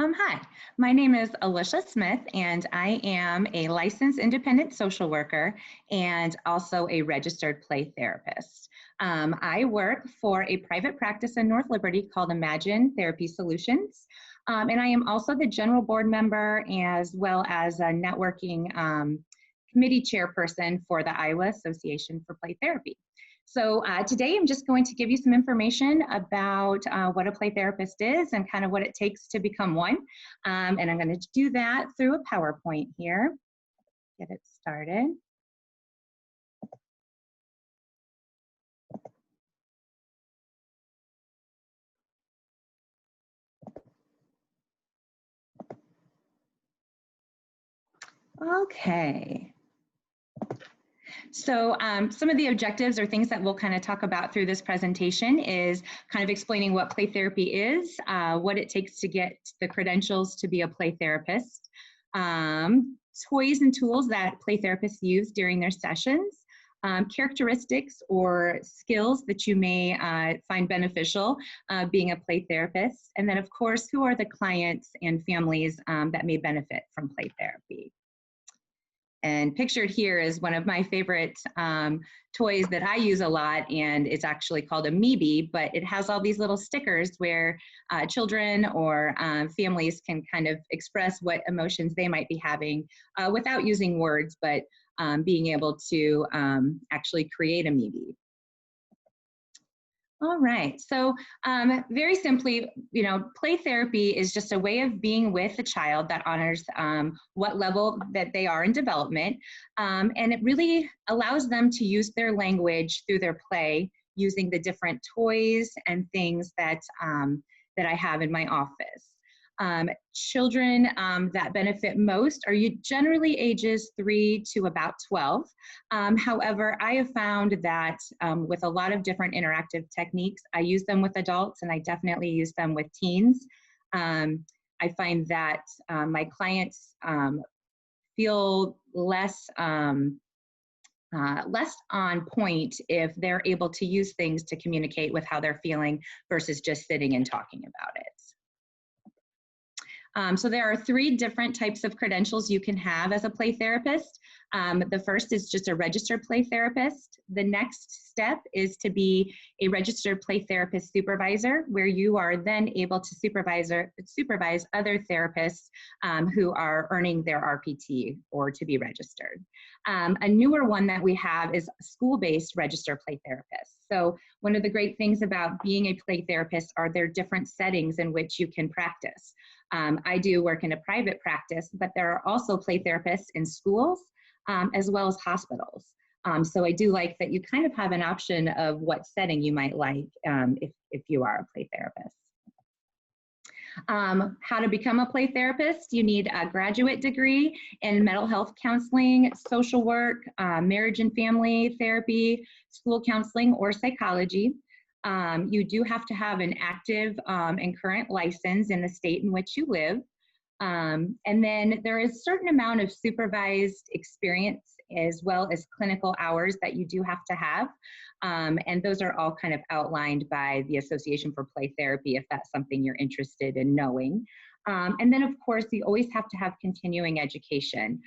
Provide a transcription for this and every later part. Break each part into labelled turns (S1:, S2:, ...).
S1: Hi, my name is Alicia Smith, and I am a licensed independent social worker and also a registered play therapist. I work for a private practice in North Liberty called Imagine Therapy Solutions, and I am also the general board member as well as a networking committee chairperson for the Iowa Association for Play Therapy. So today I'm just going to give you some information about what a play therapist is and kind of what it takes to become one. And I'm going to do that through a PowerPoint here. Get it started. Okay. So some of the objectives or things that we'll kind of talk about through this presentation is kind of explaining what play therapy is, what it takes to get the credentials to be a play therapist, toys and tools that play therapists use during their sessions, characteristics or skills that you may find beneficial being a play therapist, and then of course, who are the clients and families that may benefit from play therapy. And pictured here is one of my favorite toys that I use a lot, and it's actually called a Meebee, but it has all these little stickers where children or families can kind of express what emotions they might be having without using words, but being able to actually create a Meebee. All right, so very simply, play therapy is just a way of being with a child that honors what level that they are in development, and it really allows them to use their language through their play using the different toys and things that, that I have in my office. Children that benefit most are generally ages 3 to about 12. However, I have found that with a lot of different interactive techniques, I use them with adults and I definitely use them with teens. I find that my clients feel less on point if they're able to use things to communicate with how they're feeling versus just sitting and talking about it. So there are 3 different types of credentials you can have as a play therapist. The first is just a registered play therapist. The next step is to be a registered play therapist supervisor, where you are then able to supervise other therapists who are earning their RPT or to be registered. A newer one that we have is school-based registered play therapist. So one of the great things about being a play therapist are there different settings in which you can practice. I do work in a private practice, but there are also play therapists in schools as well as hospitals. So I do like that you kind of have an option of what setting you might like if you are a play therapist. How to become a play therapist: you need a graduate degree in mental health counseling, social work, marriage and family therapy, school counseling, or psychology. You do have to have an active and current license in the state in which you live. And then there is a certain amount of supervised experience as well as clinical hours that you do have to have. And those are all kind of outlined by the Association for Play Therapy if that's something you're interested in knowing. And then of course, you always have to have continuing education.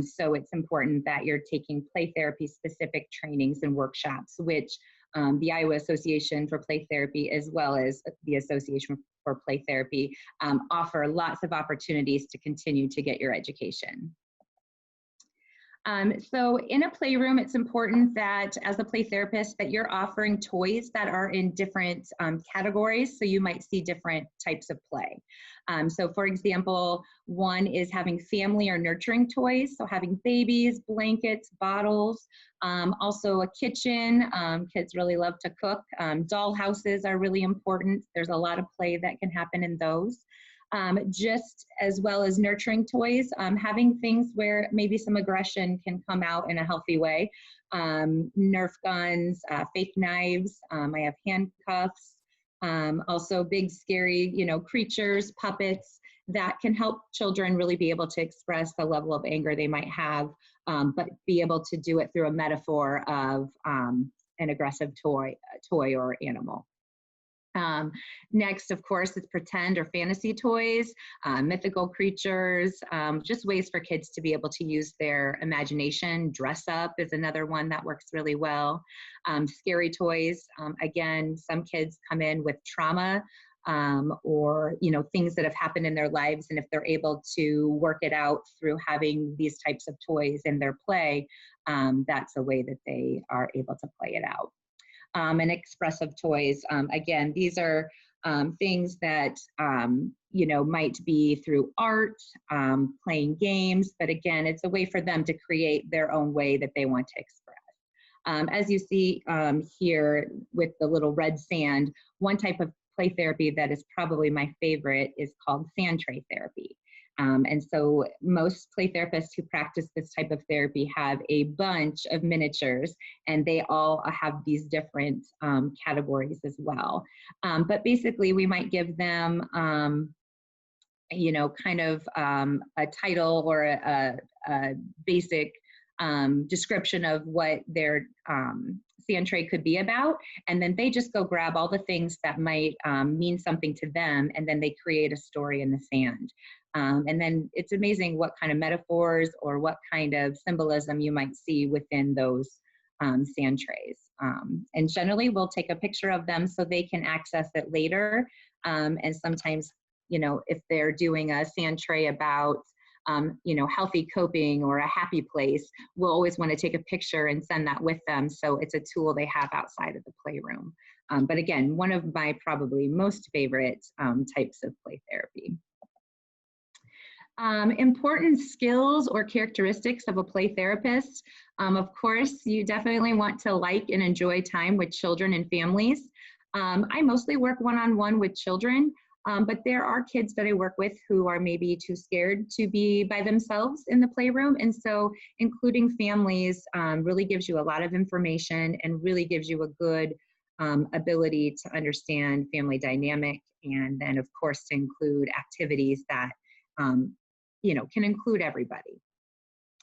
S1: So it's important that you're taking play therapy specific trainings and workshops, which the Iowa Association for Play Therapy as well as the Association for Play Therapy offer lots of opportunities to continue to get your education. So in a playroom, it's important that as a play therapist that you're offering toys that are in different categories, so you might see different types of play. So for example, one is having family or nurturing toys, so having babies, blankets, bottles, also a kitchen. Kids really love to cook. Doll houses are really important. There's a lot of play that can happen in those. Just as well as nurturing toys, having things where maybe some aggression can come out in a healthy way. Nerf guns, fake knives, I have handcuffs, also big scary, creatures, puppets that can help children really be able to express the level of anger they might have, but be able to do it through a metaphor of an aggressive toy or animal. Um, Next, of course, is pretend or fantasy toys, mythical creatures, just ways for kids to be able to use their imagination. Dress up is another one that works really well. Scary toys, again, some kids come in with trauma or things that have happened in their lives, and if they're able to work it out through having these types of toys in their play, that's a way that they are able to play it out. And expressive toys. Again, these are things that might be through art, playing games, but again, it's a way for them to create their own way that they want to express. As you see here with the little red sand, one type of play therapy that is probably my favorite is called sand tray therapy. And so most play therapists who practice this type of therapy have a bunch of miniatures, and they all have these different categories as well. But basically, we might give them, kind of a title or a basic description of what their sand tray could be about, and then they just go grab all the things that might mean something to them, and then they create a story in the sand. And then it's amazing what kind of metaphors or what kind of symbolism you might see within those sand trays. And generally, we'll take a picture of them so they can access it later. And sometimes, if they're doing a sand tray about healthy coping or a happy place, we'll always want to take a picture and send that with them. So it's a tool they have outside of the playroom. But again, one of my probably most favorite types of play therapy. Important skills or characteristics of a play therapist. Of course, you definitely want to like and enjoy time with children and families. I mostly work one-on-one with children, but there are kids that I work with who are maybe too scared to be by themselves in the playroom. And so including families really gives you a lot of information and really gives you a good ability to understand family dynamic, and then of course to include activities that can include everybody.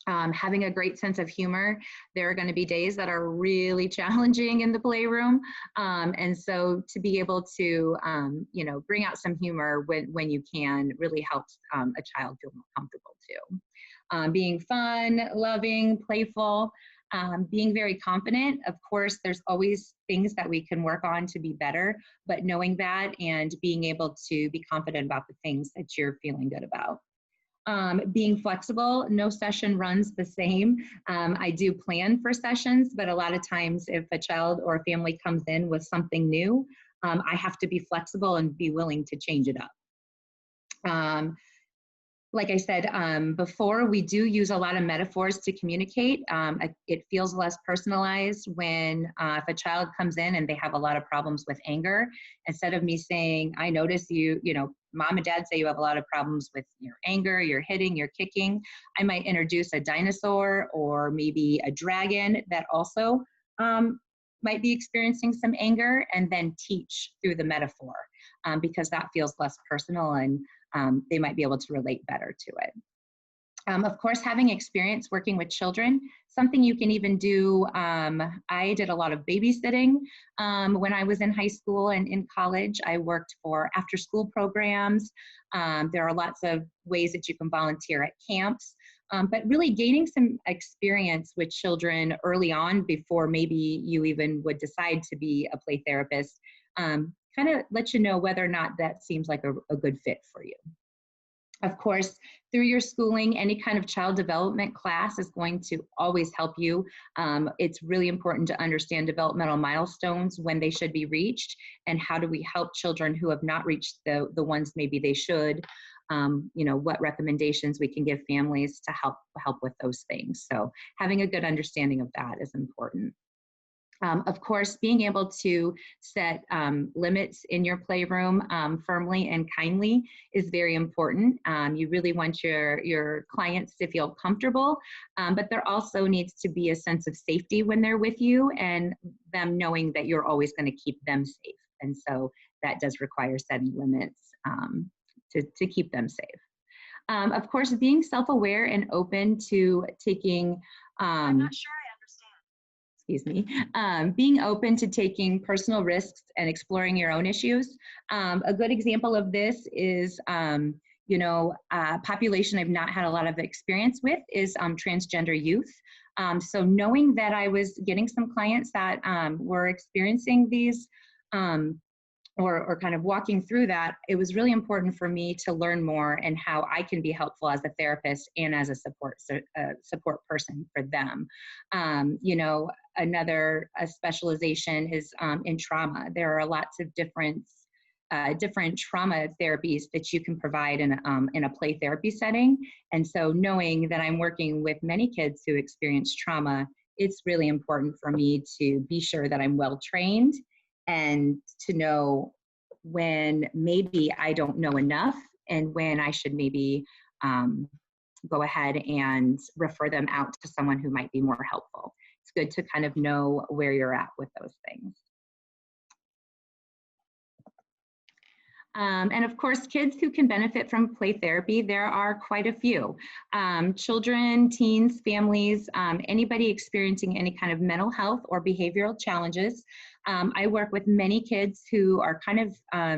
S1: Having a great sense of humor. There are going to be days that are really challenging in the playroom. And so to be able to, bring out some humor when you can really helps a child feel more comfortable too. Being fun, loving, playful, being very confident. Of course, there's always things that we can work on to be better, but knowing that and being able to be confident about the things that you're feeling good about. Being flexible, no session runs the same. I do plan for sessions, but a lot of times if a child or a family comes in with something new, I have to be flexible and be willing to change it up. Like I said before, we do use a lot of metaphors to communicate. It feels less personalized when if a child comes in and they have a lot of problems with anger, instead of me saying, I notice mom and dad say you have a lot of problems with your anger, you're hitting, you're kicking. I might introduce a dinosaur or maybe a dragon that also might be experiencing some anger, and then teach through the metaphor because that feels less personal, and they might be able to relate better to it. Of course, having experience working with children, something you can even do. I did a lot of babysitting when I was in high school and in college. I worked for after-school programs. There are lots of ways that you can volunteer at camps, but really gaining some experience with children early on before maybe you even would decide to be a play therapist kind of let you know whether or not that seems like a good fit for you. Of course, through your schooling, any kind of child development class is going to always help you. It's really important to understand developmental milestones, when they should be reached, and how do we help children who have not reached the ones maybe they should. What recommendations we can give families to help with those things. So having a good understanding of that is important. Of course, being able to set limits in your playroom firmly and kindly is very important. You really want your clients to feel comfortable, but there also needs to be a sense of safety when they're with you, and them knowing that you're always going to keep them safe. And so that does require setting limits to keep them safe. Of course, being self-aware and open to taking
S2: I'm not sure I understand.
S1: excuse me, being open to taking personal risks and exploring your own issues. A good example of this is, a population I've not had a lot of experience with is transgender youth. So knowing that I was getting some clients that were experiencing these or kind of walking through that, it was really important for me to learn more and how I can be helpful as a therapist and as a support person for them. Another specialization is in trauma. There are lots of different trauma therapies that you can provide in a play therapy setting. And so knowing that I'm working with many kids who experience trauma, it's really important for me to be sure that I'm well trained and to know when maybe I don't know enough and when I should maybe go ahead and refer them out to someone who might be more helpful. It's good to kind of know where you're at with those things. And of course, kids who can benefit from play therapy, there are quite a few. Children, teens, families, anybody experiencing any kind of mental health or behavioral challenges. I work with many kids who are kind of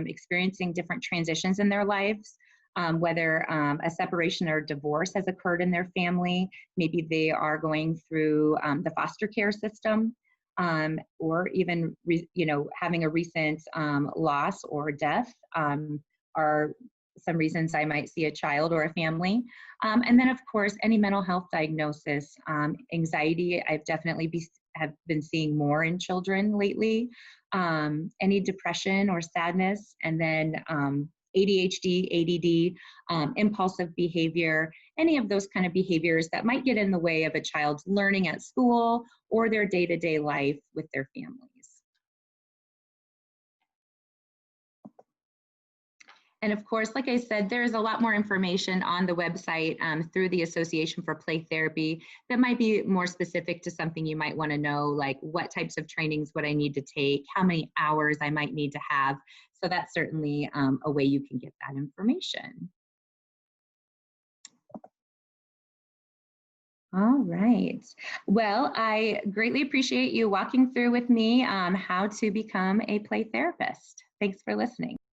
S1: experiencing different transitions in their lives, whether a separation or divorce has occurred in their family. Maybe they are going through the foster care system. Or even, having a recent loss or death are some reasons I might see a child or a family. And then, of course, any mental health diagnosis, anxiety, I've definitely have been seeing more in children lately, any depression or sadness, and then ADHD, ADD, impulsive behavior, any of those kind of behaviors that might get in the way of a child's learning at school or their day-to-day life with their families. And of course, like I said, there's a lot more information on the website through the Association for Play Therapy that might be more specific to something you might want to know, like what types of trainings would I need to take, how many hours I might need to have. So that's certainly a way you can get that information. All right. Well, I greatly appreciate you walking through with me how to become a play therapist. Thanks for listening.